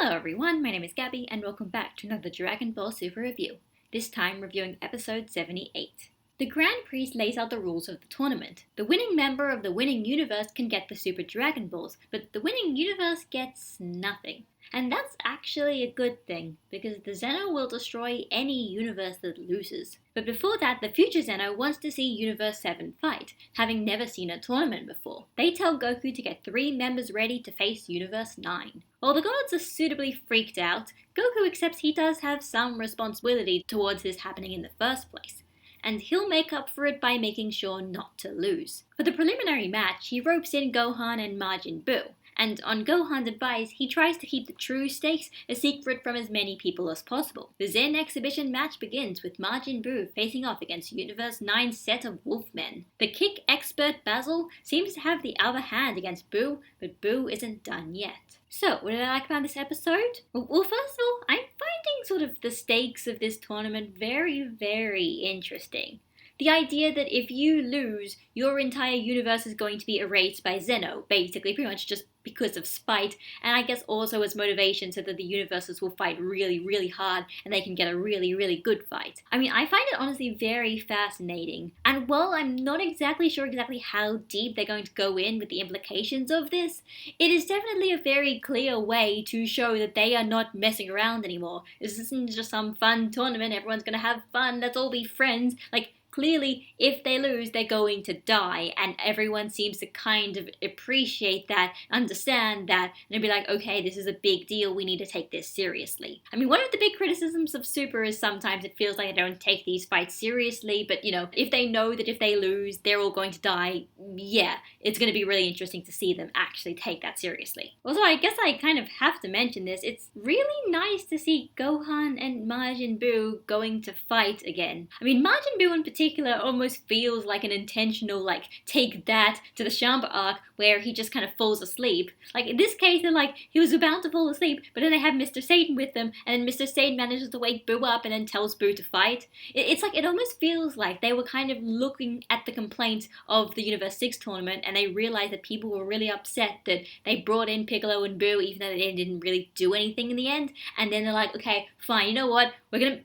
Hello everyone, my name is Gabby and welcome back to another Dragon Ball Super review, this time reviewing episode 78. The Grand Priest lays out the rules of the tournament. The winning member of the winning universe can get the Super Dragon Balls, but the winning universe gets nothing. And that's actually a good thing, because the Zeno will destroy any universe that loses. But before that, the future Zeno wants to see Universe 7 fight, having never seen a tournament before. They tell Goku to get 3 members ready to face Universe 9. While the gods are suitably freaked out, Goku accepts he does have some responsibility towards this happening in the first place, and he'll make up for it by making sure not to lose. For the preliminary match, he ropes in Gohan and Majin Buu, and on Gohan's advice, he tries to keep the true stakes a secret from as many people as possible. The Zen exhibition match begins with Majin Buu facing off against Universe 9's set of Wolfmen. The kick expert Basil seems to have the upper hand against Buu, but Buu isn't done yet. So, what did I like about this episode? Well, first of all, I'm finding sort of the stakes of this tournament very, very interesting. The idea that if you lose, your entire universe is going to be erased by Zeno, basically, pretty much just because of spite, and I guess also as motivation so that the universes will fight really, really hard and they can get a really, really good fight. I mean, I find it honestly very fascinating, and while I'm not exactly sure how deep they're going to go in with the implications of this, it is definitely a very clear way to show that they are not messing around anymore. This isn't just some fun tournament, everyone's gonna have fun, let's all be friends. Like, clearly, if they lose, they're going to die, and everyone seems to kind of appreciate that, understand that, and be like, okay, this is a big deal, we need to take this seriously. I mean, one of the big criticisms of Super is sometimes it feels like they don't take these fights seriously, but, you know, if they know that if they lose, they're all going to die, yeah, it's going to be really interesting to see them actually take that seriously. Also, I guess I kind of have to mention this, it's really nice to see Gohan and Majin Buu going to fight again. I mean, Majin Buu in particular almost feels like an intentional, like, take that to the Shamba arc where he just kind of falls asleep. Like, in this case, they're like, he was about to fall asleep, but then they have Mr. Satan with them, and then Mr. Satan manages to wake Boo up and then tells Boo to fight. It's like, it almost feels like they were kind of looking at the complaints of the Universe 6 tournament, and they realized that people were really upset that they brought in Piccolo and Boo, even though they didn't really do anything in the end, and then they're like, okay, fine, you know what,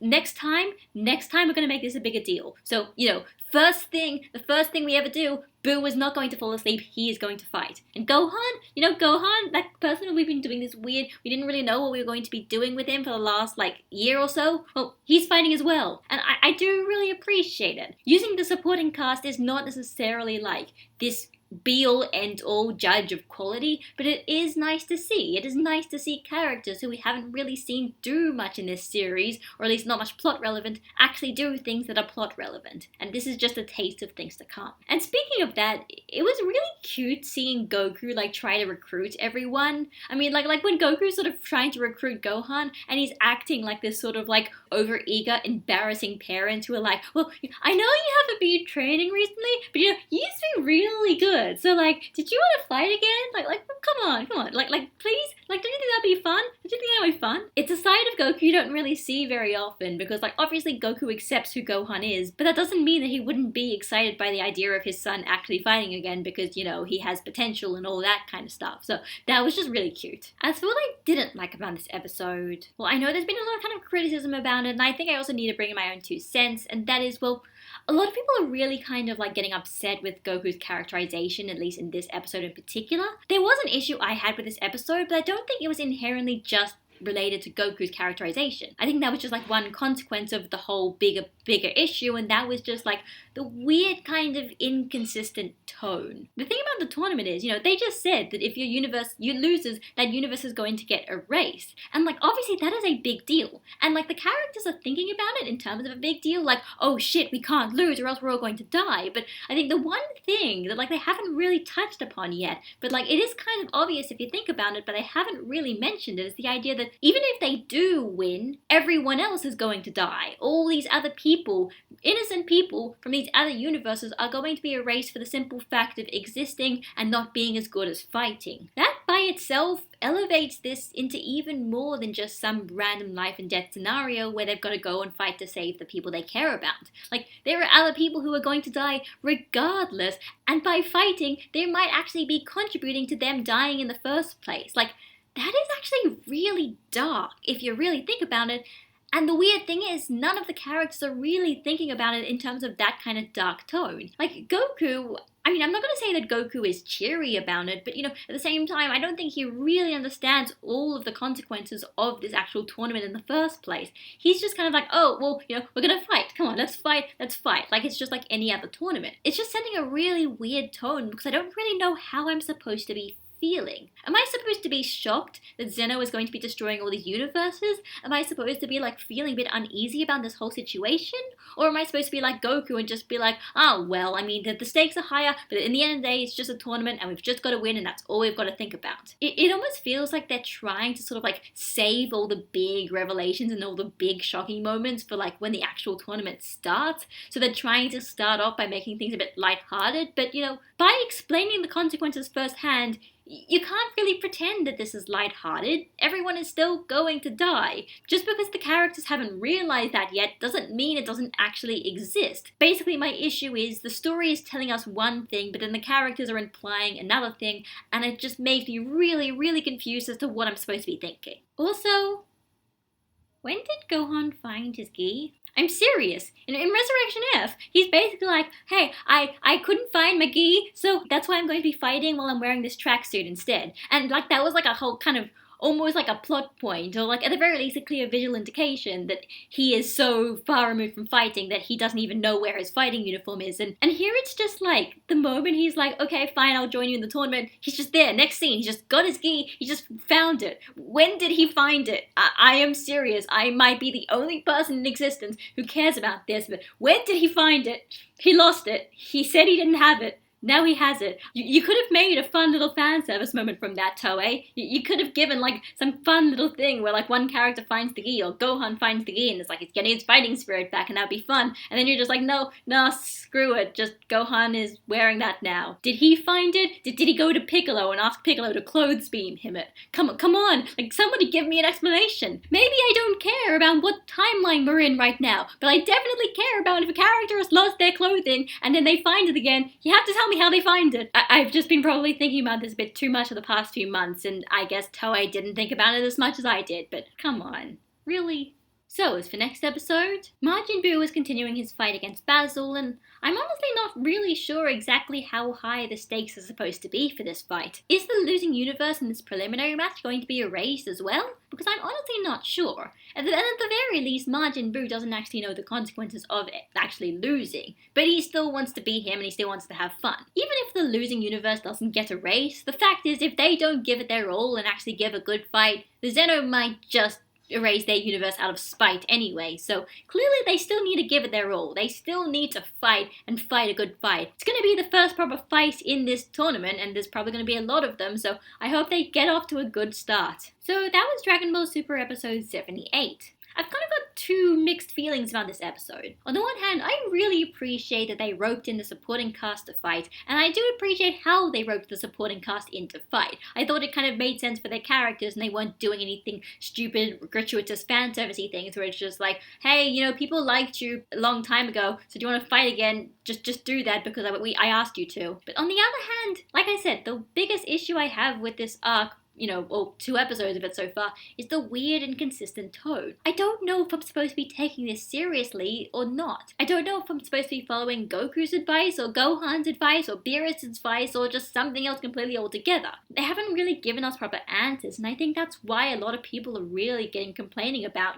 next time we're gonna make this a bigger deal. So, you know, the first thing we ever do, Boo is not going to fall asleep, he is going to fight. And Gohan, that person we've been doing this weird, we didn't really know what we were going to be doing with him for the last, year or so, well, he's fighting as well. And I do really appreciate it. Using the supporting cast is not necessarily this be-all, end-all judge of quality, but it is nice to see. It is nice to see characters who we haven't really seen do much in this series, or at least not much plot relevant, actually do things that are plot relevant. And this is just a taste of things to come. And speaking of that, it was really cute seeing Goku, try to recruit everyone. I mean, like when Goku's sort of trying to recruit Gohan, and he's acting like this sort of, over-eager, embarrassing parent who are like, well, I know you haven't been training recently, but, you used to be really good. So, did you want to fight again? Come on. Please? Don't you think that'd be fun? Don't you think that'd be fun? It's a side of Goku you don't really see very often, because, obviously Goku accepts who Gohan is, but that doesn't mean that he wouldn't be excited by the idea of his son actually fighting again, because, he has potential and all that kind of stuff. So, that was just really cute. As for what I didn't like about this episode, well, I know there's been a lot of kind of criticism about it, and I think I also need to bring in my own 2 cents, and that is, well, a lot of people are really kind of getting upset with Goku's characterization, at least in this episode in particular. There was an issue I had with this episode, but I don't think it was inherently just related to Goku's characterization. I think that was just one consequence of the whole bigger issue, and that was just the weird kind of inconsistent tone. The thing about the tournament is, they just said that if you loses, that universe is going to get erased. And obviously that is a big deal. And the characters are thinking about it in terms of a big deal, oh shit, we can't lose or else we're all going to die. But I think the one thing that they haven't really touched upon yet, but it is kind of obvious if you think about it, but they haven't really mentioned it, is the idea that even if they do win, everyone else is going to die. All these other people, innocent people from these other universes, are going to be erased for the simple fact of existing and not being as good as fighting. That by itself elevates this into even more than just some random life and death scenario where they've got to go and fight to save the people they care about. There are other people who are going to die regardless, and by fighting, they might actually be contributing to them dying in the first place. that is actually really dark if you really think about it. And the weird thing is, none of the characters are really thinking about it in terms of that kind of dark tone. Like, Goku, I mean, I'm not going to say that Goku is cheery about it, but, at the same time, I don't think he really understands all of the consequences of this actual tournament in the first place. He's just kind of like, oh, well, we're going to fight. Come on, let's fight. Like, it's just like any other tournament. It's just setting a really weird tone because I don't really know how I'm supposed to be feeling. Am I supposed to be shocked that Zeno is going to be destroying all these universes? Am I supposed to be like feeling a bit uneasy about this whole situation? Or am I supposed to be like Goku and just be like, oh, well, I mean, the stakes are higher, but in the end of the day, it's just a tournament and we've just got to win and that's all we've got to think about. It almost feels like they're trying to sort of like save all the big revelations and all the big shocking moments for like when the actual tournament starts. So they're trying to start off by making things a bit lighthearted, but by explaining the consequences firsthand, you can't really pretend that this is lighthearted. Everyone is still going to die. Just because the characters haven't realized that yet doesn't mean it doesn't actually exist. Basically, my issue is the story is telling us one thing, but then the characters are implying another thing, and it just makes me really, really confused as to what I'm supposed to be thinking. Also, when did Gohan find his gi? I'm serious. In Resurrection F, he's basically like, hey, I couldn't find my gi, so that's why I'm going to be fighting while I'm wearing this tracksuit instead. And like that was like a whole kind of almost like a plot point, or like at the very least a clear visual indication that he is so far removed from fighting that he doesn't even know where his fighting uniform is. And here it's just like, the moment he's like, okay, fine, I'll join you in the tournament, he's just there. Next scene, he just got his gi, he just found it. When did he find it? I am serious. I might be the only person in existence who cares about this, but when did he find it? He lost it. He said he didn't have it. Now he has it. You could have made a fun little fan service moment from that, Toei. You could have given like some fun little thing where like one character finds the gi or Gohan finds the gi and it's like he's getting his fighting spirit back and that'd be fun. And then you're just like, no, screw it. Just Gohan is wearing that now. Did he find it? Did he go to Piccolo and ask Piccolo to clothes beam him it? Come on. Like somebody give me an explanation. Maybe I don't care about what timeline we're in right now, but I definitely care about if a character has lost their clothing and then they find it again. You have to tell me how they find it. I've just been probably thinking about this a bit too much for the past few months, and I guess Toei didn't think about it as much as I did, but come on. Really? So, as for next episode, Majin Buu is continuing his fight against Basil, and I'm honestly not really sure exactly how high the stakes are supposed to be for this fight. Is the losing universe in this preliminary match going to be erased as well? Because I'm honestly not sure. And at the very least, Majin Buu doesn't actually know the consequences of it actually losing, but he still wants to be him and he still wants to have fun. Even if the losing universe doesn't get erased, the fact is if they don't give it their all and actually give a good fight, the Zeno might just erase their universe out of spite anyway, so clearly they still need to give it their all. They still need to fight and fight a good fight. It's going to be the first proper fight in this tournament, and there's probably going to be a lot of them, so I hope they get off to a good start. So that was Dragon Ball Super episode 78. I've kind of got two mixed feelings about this episode. On the one hand, I really appreciate that they roped in the supporting cast to fight, and I do appreciate how they roped the supporting cast in to fight. I thought it kind of made sense for their characters, and they weren't doing anything stupid, gratuitous, fanservice-y things where it's just like, hey, people liked you a long time ago, so do you want to fight again? Just do that because I asked you to. But on the other hand, like I said, the biggest issue I have with this arc, or 2 episodes of it so far, is the weird inconsistent tone. I don't know if I'm supposed to be taking this seriously or not. I don't know if I'm supposed to be following Goku's advice or Gohan's advice or Beerus's advice or just something else completely altogether. They haven't really given us proper answers, and I think that's why a lot of people are really complaining about,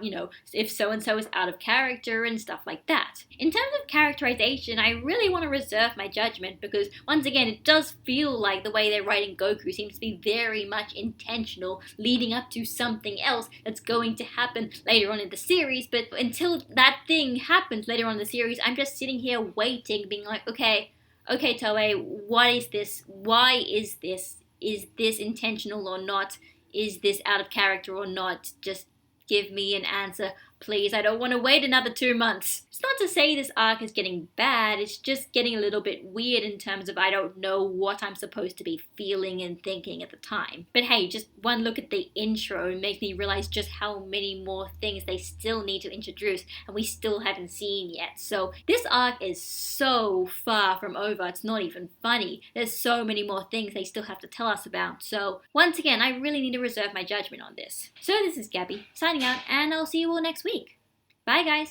if so-and-so is out of character and stuff like that. In terms of characterization, I really want to reserve my judgment because, once again, it does feel like the way they're writing Goku seems to be very much intentional, leading up to something else that's going to happen later on in the series, but until that thing happens later on in the series, I'm just sitting here waiting, being like, okay, Toei, what is this? Why is this? Is this intentional or not? Is this out of character or not? Just give me an answer, please, I don't want to wait another 2 months. It's not to say this arc is getting bad, it's just getting a little bit weird in terms of I don't know what I'm supposed to be feeling and thinking at the time. But hey, just one look at the intro makes me realize just how many more things they still need to introduce and we still haven't seen yet. So this arc is so far from over, it's not even funny. There's so many more things they still have to tell us about. So once again, I really need to reserve my judgment on this. So this is Gabby, signing out, and I'll see you all next week. Bye guys!